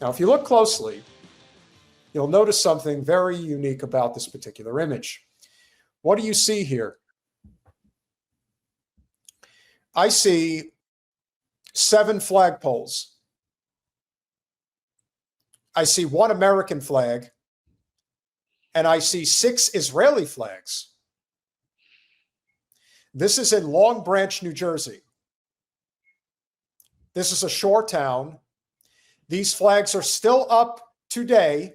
Now, if you look closely, you'll notice something very unique about this particular image. What do you see here? I see 7 flagpoles. I see 1 American flag, and I see 6 Israeli flags. This is in Long Branch, New Jersey. This is a shore town. These flags are still up today,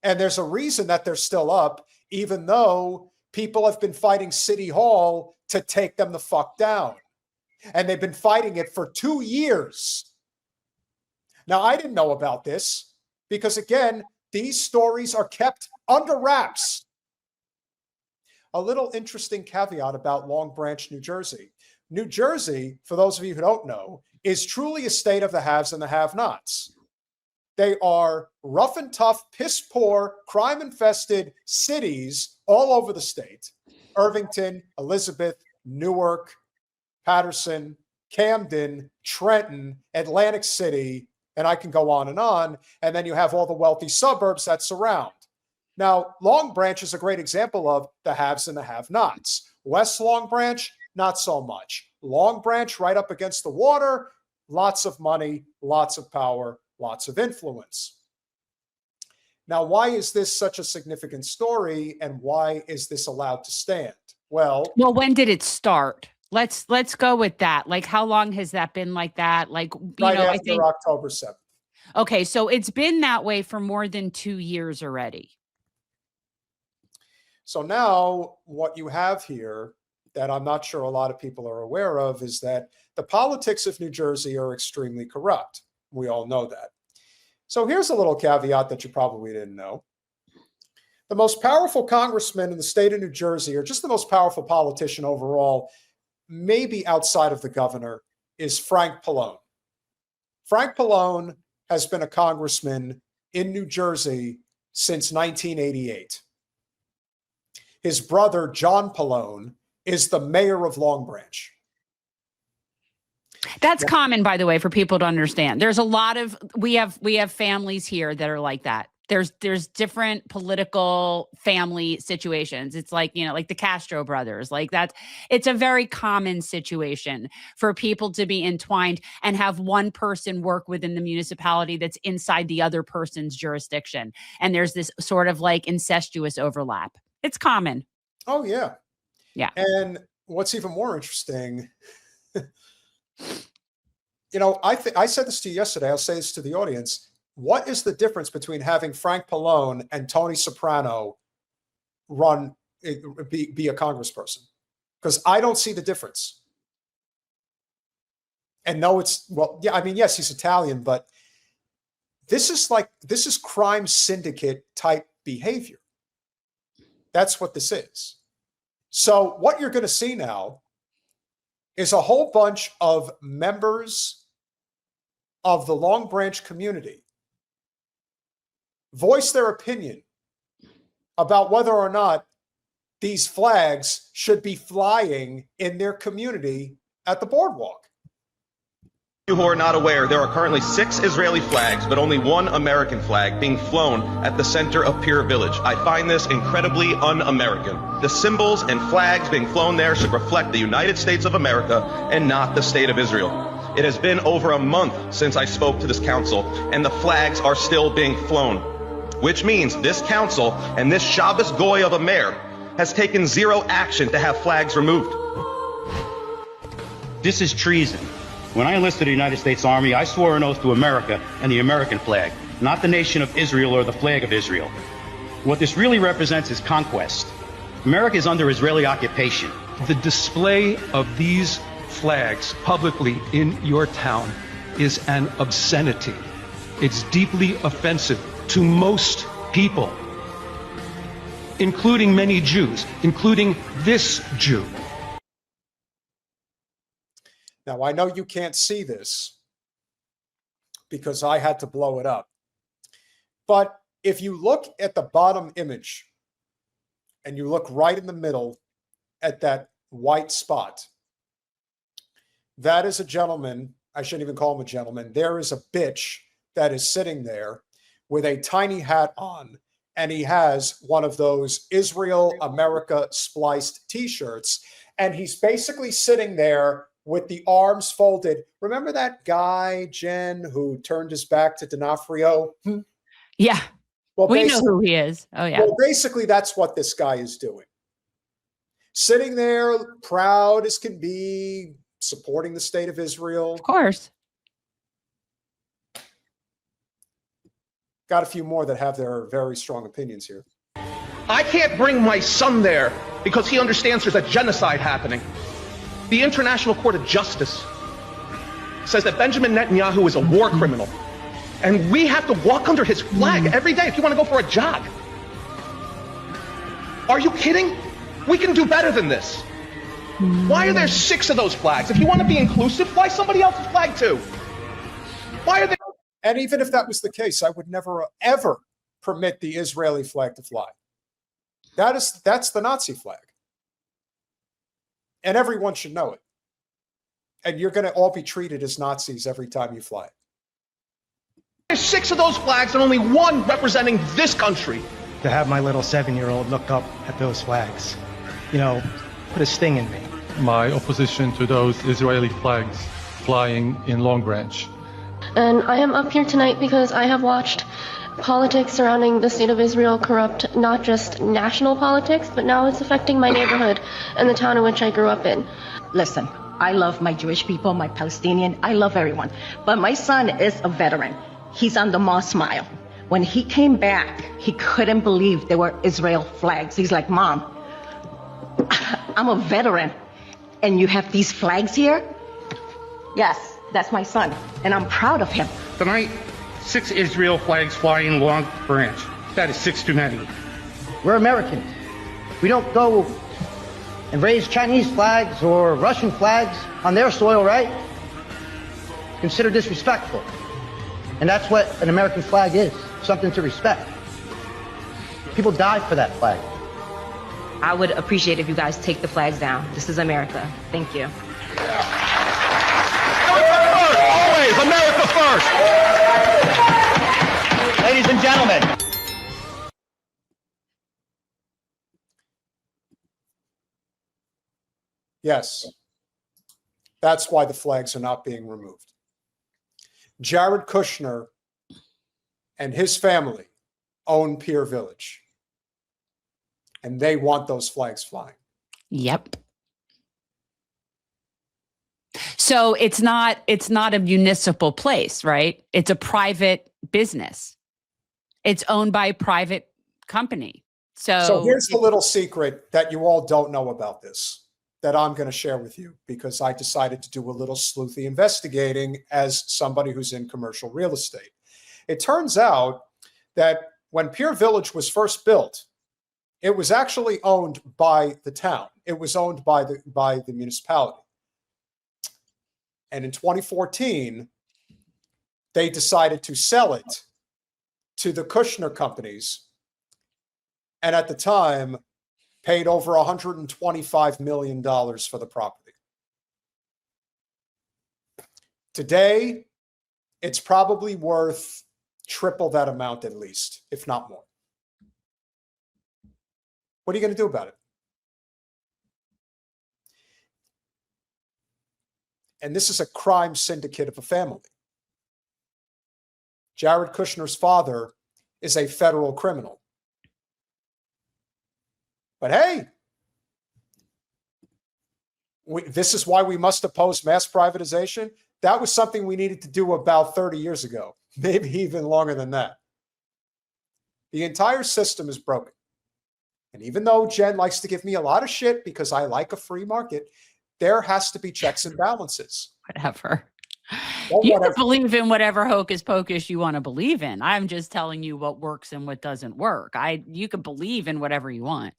and there's a reason that they're still up, even though people have been fighting City Hall to take them the fuck down. And they've been fighting it for 2 years. Now, I didn't know about this because, again, these stories are kept under wraps. A little interesting caveat about Long Branch, New Jersey. New Jersey, for those of you who don't know, is truly a state of the haves and the have-nots. They are rough and tough, piss-poor, crime-infested cities all over the state. Irvington, Elizabeth, Newark, Patterson, Camden, Trenton, Atlantic City, and I can go on. And then you have all the wealthy suburbs that surround. Now, Long Branch is a great example of the haves and the have-nots. West Long Branch, not so much. Long Branch, right up against the water, lots of money, lots of power, lots of influence. Now, why is this such a significant story, and why is this allowed to stand? Well, when did it start? Let's go with that. Like, how long has that been like that? Like, right after I think October 7th. Okay, so it's been that way for more than 2 years already. So now what you have here that I'm not sure a lot of people are aware of is that the politics of New Jersey are extremely corrupt. We all know that. So here's a little caveat that you probably didn't know. The most powerful congressman in the state of New Jersey, or just the most powerful politician overall, maybe outside of the governor, is Frank Pallone. Frank Pallone has been a congressman in New Jersey since 1988. His brother, John Pallone, is the mayor of Long Branch. That's common, by the way, for people to understand. There's a lot of, we have families here that are like that. There's different political family situations. It's like, like the Castro brothers, like that. It's a very common situation for people to be entwined and have one person work within the municipality that's inside the other person's jurisdiction. And there's this sort of like incestuous overlap. It's common. Oh, yeah. Yeah. And what's even more interesting, I said this to you yesterday. I'll say this to the audience. What is the difference between having Frank Pallone and Tony Soprano be a congressperson? Because I don't see the difference. And no, yes, he's Italian, but this is crime syndicate type behavior. That's what this is. So what you're going to see now is a whole bunch of members of the Long Branch community voice their opinion about whether or not these flags should be flying in their community at the boardwalk. You who are not aware, there are currently 6 Israeli flags, but only 1 American flag being flown at the center of Pier Village. I find this incredibly un-American. The symbols and flags being flown there should reflect the United States of America and not the State of Israel. It has been over a month since I spoke to this council, and the flags are still being flown, which means this council and this Shabbos Goy of a mayor has taken 0 action to have flags removed. This is treason. When I enlisted in the United States Army, I swore an oath to America and the American flag, not the nation of Israel or the flag of Israel. What this really represents is conquest. America is under Israeli occupation. The display of these flags publicly in your town is an obscenity. It's deeply offensive to most people, including many Jews, including this Jew. Now, I know you can't see this because I had to blow it up. But if you look at the bottom image and you look right in the middle at that white spot, that is a gentleman. I shouldn't even call him a gentleman. There is a bitch that is sitting there with a tiny hat on, and he has one of those Israel America spliced t-shirts, and he's basically sitting there with the arms folded. Remember that guy, Jen, who turned his back to D'Onofrio? Yeah. Well, We know who he is. Oh, yeah. Well, basically, that's what this guy is doing. Sitting there, proud as can be, supporting the state of Israel. Of course. Got a few more that have their very strong opinions here. I can't bring my son there because he understands there's a genocide happening. The International Court of Justice says that Benjamin Netanyahu is a war criminal. And we have to walk under his flag every day if you want to go for a jog. Are you kidding? We can do better than this. Why are there 6 of those flags? If you want to be inclusive, fly somebody else's flag too. Why are there... And even if that was the case, I would never, ever permit the Israeli flag to fly. That's the Nazi flag. And everyone should know it. And you're going to all be treated as Nazis every time you fly it. There's 6 of those flags and only 1 representing this country. To have my little 7-year-old look up at those flags, you know, put a sting in me. My opposition to those Israeli flags flying in Long Branch. And I am up here tonight because I have watched politics surrounding the state of Israel corrupt not just national politics, but now it's affecting my neighborhood and the town in which I grew up in. Listen, I love my Jewish people, my Palestinian, I love everyone. But my son is a veteran. He's on the Moss Mile. When he came back, he couldn't believe there were Israel flags. He's like, Mom, I'm a veteran, and you have these flags here? Yes, that's my son, and I'm proud of him. Tonight, 6 Israel flags flying Long Branch. That is 6 too many. We're Americans. We don't go and raise Chinese flags or Russian flags on their soil, right? Consider disrespectful. And that's what an American flag is, something to respect. People die for that flag. I would appreciate if you guys take the flags down. This is America. Thank you. Always America first. Ladies and gentlemen. Yes, that's why the flags are not being removed. Jared Kushner and his family own Pier Village, and they want those flags flying. Yep. So it's not a municipal place, right? It's a private business. It's owned by a private company. So here's the little secret that you all don't know about this that I'm going to share with you, because I decided to do a little sleuthy investigating as somebody who's in commercial real estate. It turns out that when Pier Village was first built, it was actually owned by the town. It was owned by the municipality. And in 2014, they decided to sell it to the Kushner companies. And at the time, paid over $125 million for the property. Today, it's probably worth triple that amount at least, if not more. What are you going to do about it? And this is a crime syndicate of a family. Jared Kushner's father is a federal criminal. But hey, this is why we must oppose mass privatization. That was something we needed to do about 30 years ago, maybe even longer than that. The entire system is broken. And even though Jen likes to give me a lot of shit because I like a free market, there has to be checks and balances. Whatever. Well, You whatever. can believe in whatever hocus pocus you want to believe in. I'm just telling you what works and what doesn't work. You can believe in whatever you want.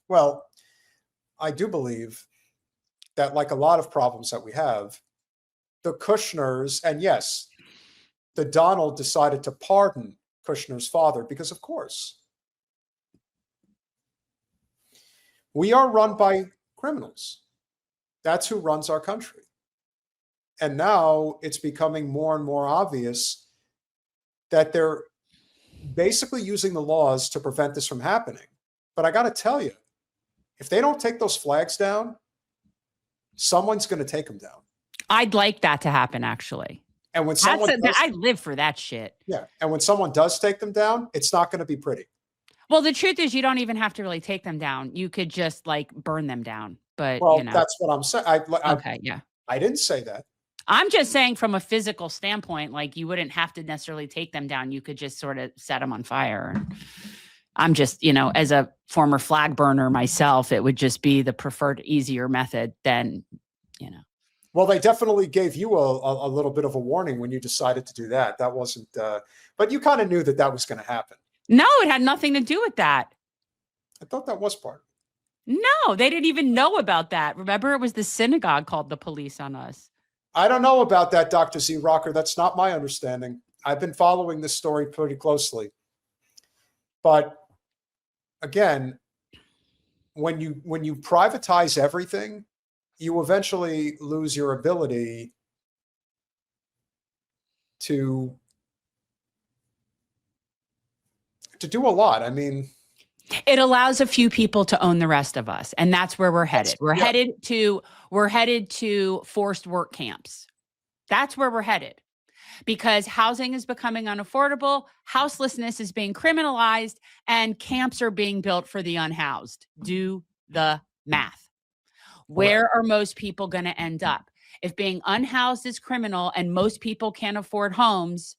Well, I do believe that, like a lot of problems that we have, the Kushners, and yes, the Donald decided to pardon Kushner's father because, of course, we are run by criminals. That's who runs our country. And now it's becoming more and more obvious that they're basically using the laws to prevent this from happening. But I got to tell you, if they don't take those flags down, someone's going to take them down. I'd like that to happen, actually. And when someone I live for that shit. Yeah. And when someone does take them down, it's not going to be pretty. Well, the truth is you don't even have to really take them down. You could just like burn them down. But well, you know. That's what I'm saying. Okay, yeah. I didn't say that. I'm just saying from a physical standpoint, like you wouldn't have to necessarily take them down. You could just sort of set them on fire. I'm just, you know, as a former flag burner myself, it would just be the preferred, easier method than, you know. Well, they definitely gave you a little bit of a warning when you decided to do that. That wasn't, but you kind of knew that that was going to happen. No, it had nothing to do with that. I thought that was part of it. No, they didn't even know about that. Remember, it was the synagogue called the police on us. I don't know about that, Dr. Z. Rocker. That's not my understanding. I've been following this story pretty closely. But again, when you privatize everything, you eventually lose your ability to do a lot. I mean, it allows a few people to own the rest of us, and that's where we're headed. We're headed to forced work camps. That's where we're headed, because housing is becoming unaffordable, houselessness is being criminalized, and camps are being built for the unhoused. Do the math. Where are most people going to end up? If being unhoused is criminal and most people can't afford homes,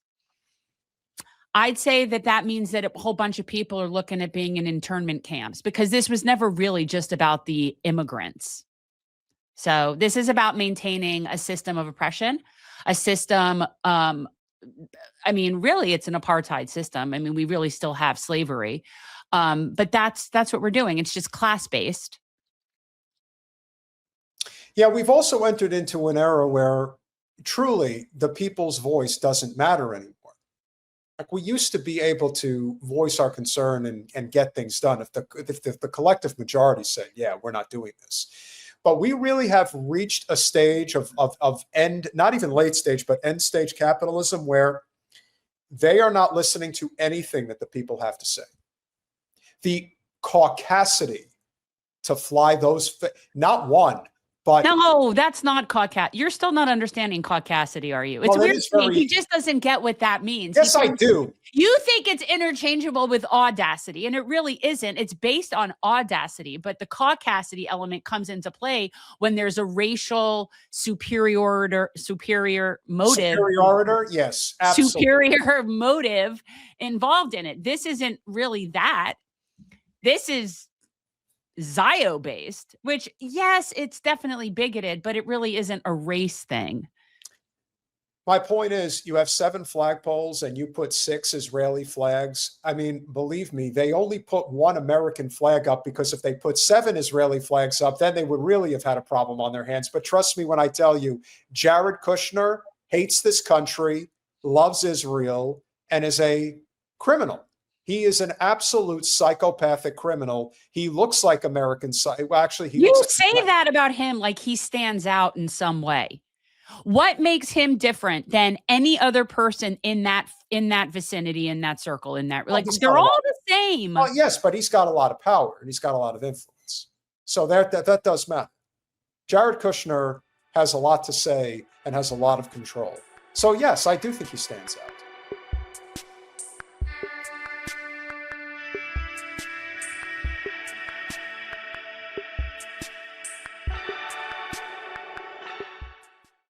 I'd say that means that a whole bunch of people are looking at being in internment camps, because this was never really just about the immigrants. So this is about maintaining a system of oppression, a system, I mean, really, it's an apartheid system. I mean, we really still have slavery, but that's what we're doing. It's just class-based. Yeah, we've also entered into an era where truly the people's voice doesn't matter anymore. Like we used to be able to voice our concern and get things done if the collective majority said, yeah, we're not doing this. But we really have reached a stage of end, not even late stage, but end stage capitalism, where they are not listening to anything that the people have to say. The caucasity to fly those, not one, but no, that's not caucasity. You're still not understanding caucasity, are you? It's weird to me. He just doesn't get what that means. Yes, I do. You think it's interchangeable with audacity, and it really isn't. It's based on audacity, but the caucasity element comes into play when there's a racial superior motive. Yes, absolutely. Superior motive involved in it. This isn't really that. This is Zio-based, which, yes, it's definitely bigoted, but it really isn't a race thing. My point is, you have 7 flagpoles and you put 6 Israeli flags. I mean, believe me, they only put 1 American flag up because if they put 7 Israeli flags up, then they would really have had a problem on their hands. But trust me when I tell you, Jared Kushner hates this country, loves Israel, and is a criminal. He is an absolute psychopathic criminal. He looks like American. Well, actually, you say that about him like he stands out in some way. What makes him different than any other person in that vicinity, in that circle, in that like they're all the same? Oh, yes, but he's got a lot of power and he's got a lot of influence. So that does matter. Jared Kushner has a lot to say and has a lot of control. So yes, I do think he stands out.